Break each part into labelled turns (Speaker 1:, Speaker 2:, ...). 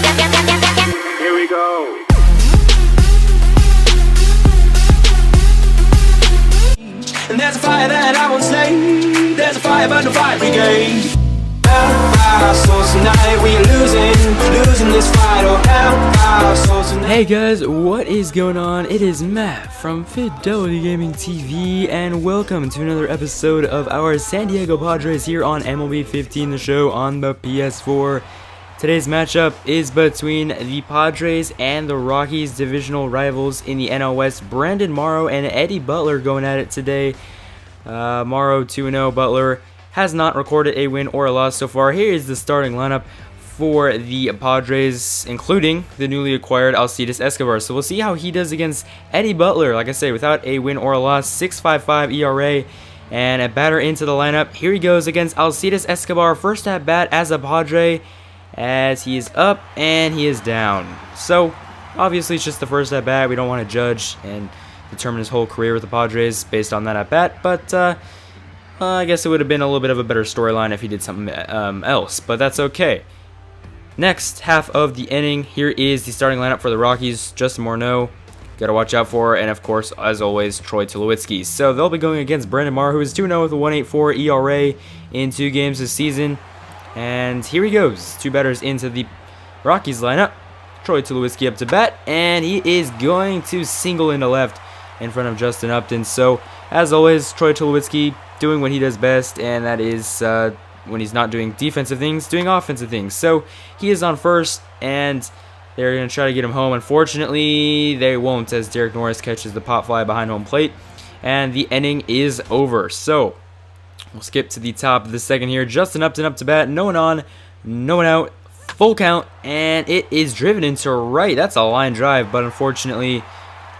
Speaker 1: Here we go.
Speaker 2: And there's a fire that I won't slay. There's a fire but no fire brigade. So tonight we losing this fight. So tonight.
Speaker 3: Hey guys, what is going on? It is Matt from Fidelity Gaming TV, and welcome to another episode of our San Diego Padres here on MLB 15, the show on the PS4. Today's matchup is between the Padres and the Rockies, divisional rivals in the NL West. Brandon Morrow and Eddie Butler going at it today. Morrow 2-0, Butler has not recorded a win or a loss so far. Here is the starting lineup for the Padres, including the newly acquired Alcides Escobar. So we'll see how he does against Eddie Butler. Like I say, without a win or a loss, 6.55 ERA, and a batter into the lineup. Here he goes against Alcides Escobar, first at bat as a Padre, as he is up and he is down. So obviously it's just the first at bat. We don't want to judge and determine his whole career with the Padres based on that at bat, but I guess it would have been a little bit of a better storyline if he did something else, but that's okay. Next half of the inning, here is the starting lineup for the Rockies. Justin Morneau, got to watch out for, and of course, as always, Troy Tulowitzki. So they'll be going against Brandon Morrow, who is 2-0 with a 1.84 ERA in 2 games this season. And here he goes, 2 batters into the Rockies lineup. Troy Tulowitzki up to bat, and he is going to single into left in front of Justin Upton. So as always, Troy Tulowitzki doing what he does best, and that is when he's not doing defensive things, doing offensive things. So he is on first, and they're going to try to get him home. Unfortunately, they won't, as Derek Norris catches the pop fly behind home plate, and the inning is over. So we'll skip to the top of the second here. Justin Upton up to bat, no one on, no one out, full count, and it is driven into right. That's a line drive, but unfortunately,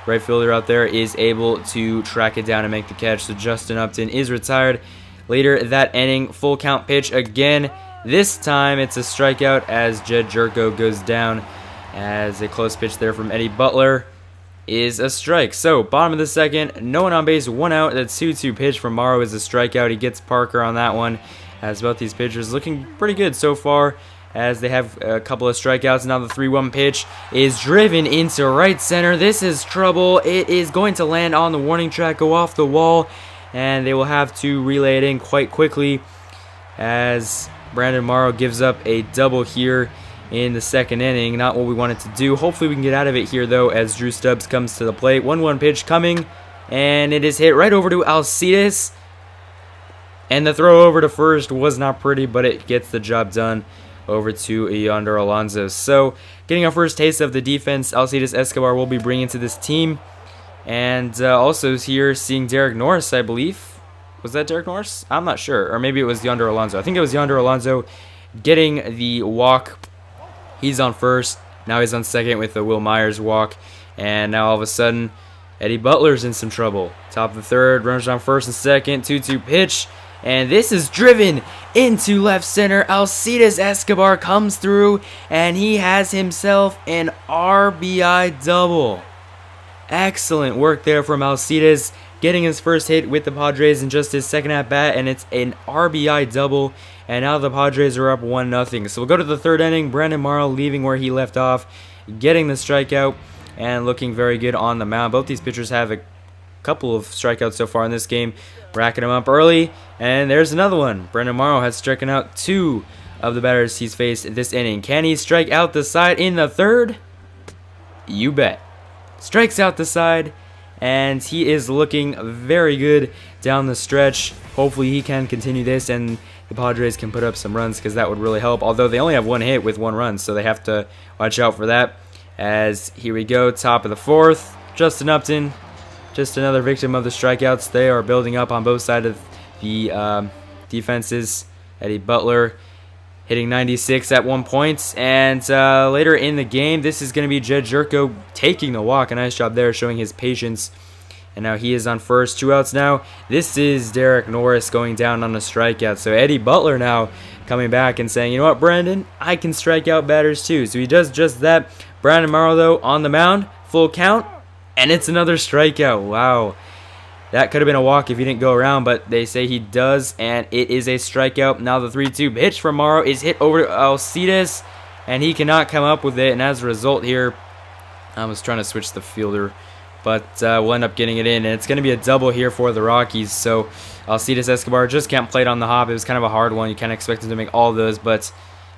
Speaker 3: right fielder out there is able to track it down and make the catch. So Justin Upton is retired. Later that inning, full count pitch again. This time it's a strikeout as Jed Jerko goes down, as a close pitch there from Eddie Butler is a strike. So bottom of the second, no one on base, 1 out. That 2-2 pitch from Morrow is a strikeout. He gets Parker on that one, as both these pitchers looking pretty good so far, as they have a couple of strikeouts. Now the 3-1 pitch is driven into right center. This is trouble. It is going to land on the warning track, go off the wall, and they will have to relay it in quite quickly, as Brandon Morrow gives up a double here in the second inning. Not what we wanted to do. Hopefully we can get out of it here, though, as Drew Stubbs comes to the plate. 1-1 pitch coming, and it is hit right over to Alcides, and the throw over to first was not pretty, but it gets the job done over to Yonder Alonso. So getting our first taste of the defense Alcides Escobar will be bringing to this team. And also here seeing Derek Norris, I believe. Was that Derek Norris? I'm not sure. Or maybe it was Yonder Alonso. I think it was Yonder Alonso getting the walk. He's on first. Now he's on second with the Will Myers walk. And now all of a sudden, Eddie Butler's in some trouble. Top of the third, runners on first and second. 2-2 pitch. And this is driven into left center. Alcides Escobar comes through, and he has himself an RBI double. Excellent work there from Alcides, getting his first hit with the Padres in just his second at bat, and it's an RBI double. And now the Padres are up 1-0. So we'll go to the third inning. Brandon Morrow leaving where he left off, getting the strikeout, and looking very good on the mound. Both these pitchers have a couple of strikeouts so far in this game, racking them up early, and there's another one. Brandon Morrow has stricken out 2 of the batters he's faced this inning. Can he strike out the side in the third? You bet. Strikes out the side, and he is looking very good down the stretch. Hopefully he can continue this, and the Padres can put up some runs, because that would really help, although they only have 1 hit with 1 run, so they have to watch out for that. As here we go, top of the fourth, Justin Upton, just another victim of the strikeouts. They are building up on both sides of the defenses. Eddie Butler hitting 96 at one point. And later in the game, this is going to be Jed Jerko taking the walk. A nice job there, showing his patience. And now he is on first. 2 outs now. This is Derek Norris going down on a strikeout. So Eddie Butler now coming back and saying, you know what, Brandon, I can strike out batters too. So he does just that. Brandon Morrow, though, on the mound. Full count. And it's another strikeout. Wow. That could have been a walk if he didn't go around, but they say he does, and it is a strikeout. Now the 3-2 pitch from Morrow is hit over to Alcides, and he cannot come up with it. And as a result here, I was trying to switch the fielder, but we'll end up getting it in, and it's going to be a double here for the Rockies. So Alcides Escobar just can't play it on the hop. It was kind of a hard one. You can't expect him to make all those, but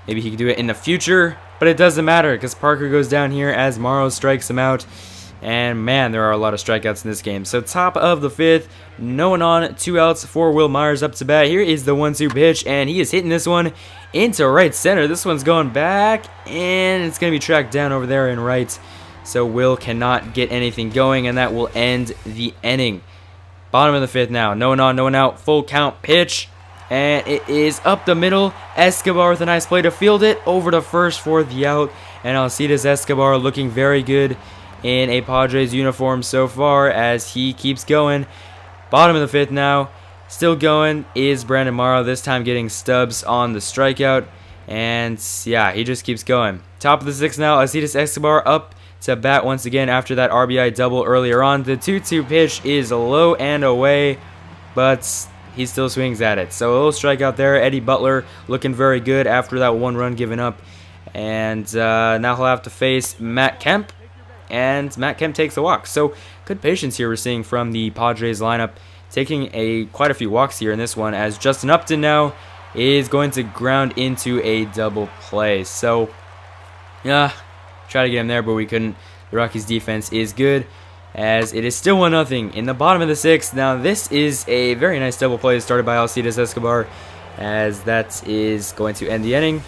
Speaker 3: maybe he can do it in the future. But it doesn't matter because Parker goes down here as Morrow strikes him out. And man, there are a lot of strikeouts in this game. So top of the 5th, no one on, 2 outs for Will Myers up to bat. Here is the 1-2 pitch, and he is hitting this one into right center. This one's going back, and it's going to be tracked down over there in right. So Will cannot get anything going, and that will end the inning. Bottom of the 5th now, no one on, no one out, full count pitch, and it is up the middle. Escobar with a nice play to field it over to first for the out, and Alcides Escobar looking very good in a Padres uniform so far as he keeps going. Bottom of the 5th now, still going is Brandon Morrow, this time getting stubs on the strikeout, and yeah, he just keeps going. Top of the 6th now, Alcides Escobar up to bat once again after that RBI double earlier on. The 2-2 pitch is low and away, but he still swings at it. So a little strikeout there. Eddie Butler looking very good after that 1 run given up. And now he'll have to face Matt Kemp, and Matt Kemp takes a walk. So good patience here we're seeing from the Padres lineup, taking quite a few walks here in this one, as Justin Upton now is going to ground into a double play. So yeah, try to get him there, but we couldn't. The Rockies defense is good, as it is still 1-0 in the bottom of the 6th. Now this is a very nice double play started by Alcides Escobar, as that is going to end the inning,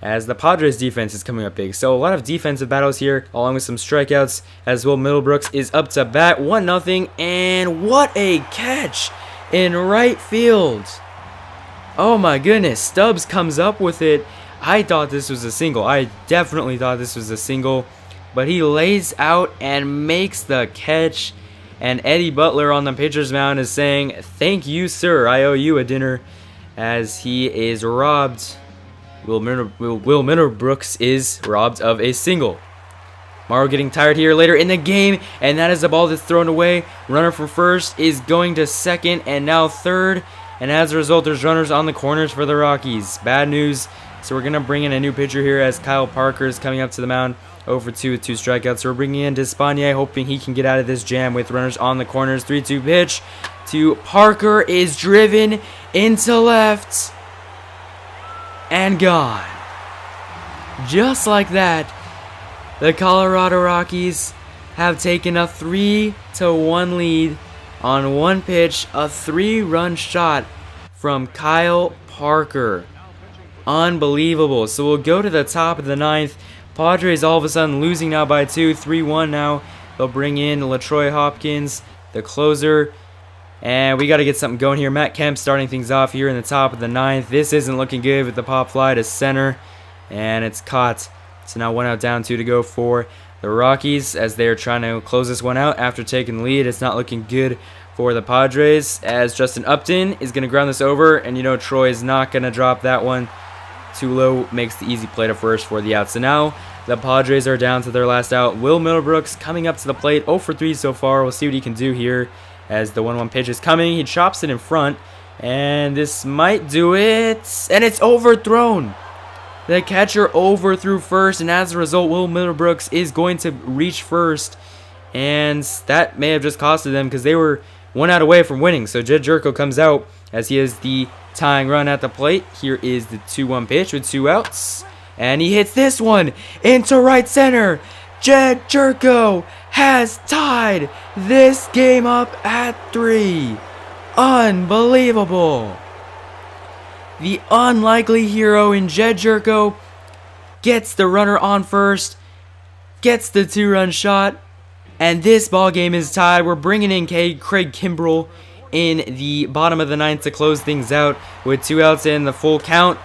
Speaker 3: as the Padres defense is coming up big. So a lot of defensive battles here, along with some strikeouts, as Will Middlebrooks is up to bat. 1-0, and what a catch in right field. Oh my goodness, Stubbs comes up with it. I thought this was a single. I definitely thought this was a single, but he lays out and makes the catch, and Eddie Butler on the pitcher's mound is saying, "Thank you, sir. I owe you a dinner," as he is robbed. Will Middlebrooks is robbed of a single. Morrow getting tired here later in the game, and that is the ball that's thrown away. Runner from first is going to second, and now third, and as a result, there's runners on the corners for the Rockies. Bad news. So we're going to bring in a new pitcher here, as Kyle Parker is coming up to the mound, 0-for-2 with 2 strikeouts. So we're bringing in Despaigne, hoping he can get out of this jam with runners on the corners. 3-2 pitch to Parker is driven into left and gone. Just like that, the Colorado Rockies have taken a 3-1 lead on one pitch, a 3-run shot from Kyle Parker. Unbelievable. So we'll go to the top of the 9th. Padres all of a sudden losing now by 2, 3-1 now. They'll bring in LaTroy Hopkins, the closer. And we got to get something going here. Matt Kemp starting things off here in the top of the 9th. This isn't looking good with the pop fly to center, and it's caught. So now 1 out, down 2 to go for the Rockies, as they're trying to close this one out after taking the lead. It's not looking good for the Padres, as Justin Upton is going to ground this over, and you know Troy is not going to drop that one. Too low, makes the easy play to first for the out. So now the Padres are down to their last out. Will Middlebrooks coming up to the plate, 0-for-3 so far. We'll see what he can do here, as the 1-1 pitch is coming. He chops it in front, and this might do it, and it's overthrown. The catcher overthrew first, and as a result, Will Middlebrooks is going to reach first, and that may have just costed them, because they were 1 out away from winning. So Jed Jerko comes out, as he is the tying run at the plate. Here is the 2-1 pitch with 2 outs, and he hits this one into right center. Jed Jerko has tied this game up at 3. Unbelievable. The unlikely hero in Jed Jerko gets the runner on first, gets the 2-run shot, and this ball game is tied. We're bringing in Craig Kimbrell in the bottom of the 9th to close things out with 2 outs in the full count.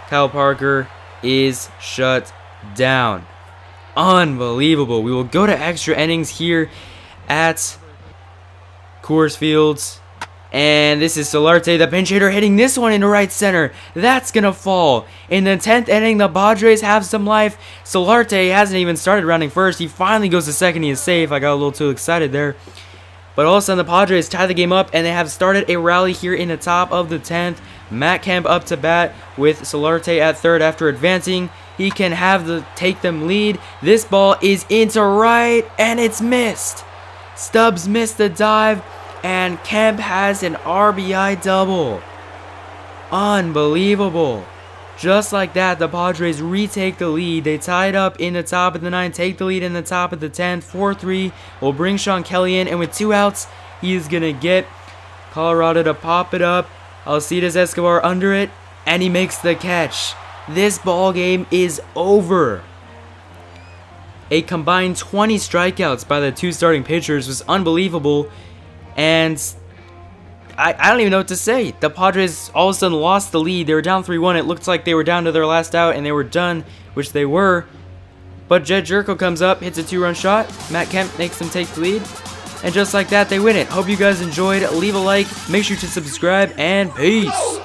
Speaker 3: Kyle Parker is shut down. Unbelievable. We will go to extra innings here at Coors Field. And this is Solarte, the pinch hitter, hitting this one into right center. That's going to fall. In the 10th inning, the Padres have some life. Solarte hasn't even started rounding first. He finally goes to second. He is safe. I got a little too excited there. But all of a sudden, the Padres tie the game up, and they have started a rally here in the top of the 10th. Matt Kemp up to bat with Solarte at third after advancing. he can take them lead. This ball is into right, and it's missed. Stubbs missed the dive, and KEMP has an RBI double. Unbelievable. Just like that, the Padres retake the lead. They tie it up in the top of the 9th, take the lead in the top of the 10th. 4-3 will bring Sean Kelly in, and with 2 outs, he is going to get Colorado to pop it up. Alcides Escobar under it, and he makes the catch. This ball game is over. A combined 20 strikeouts by the 2 starting pitchers was unbelievable, and I don't even know what to say. The Padres all of a sudden lost the lead. They were down 3-1. It looked like they were down to their last out, and they were done, which they were. But Jed Jerko comes up, hits a 2-run shot. Matt Kemp makes them take the lead. And just like that, they win it. Hope you guys enjoyed. Leave a like, make sure to subscribe, and peace.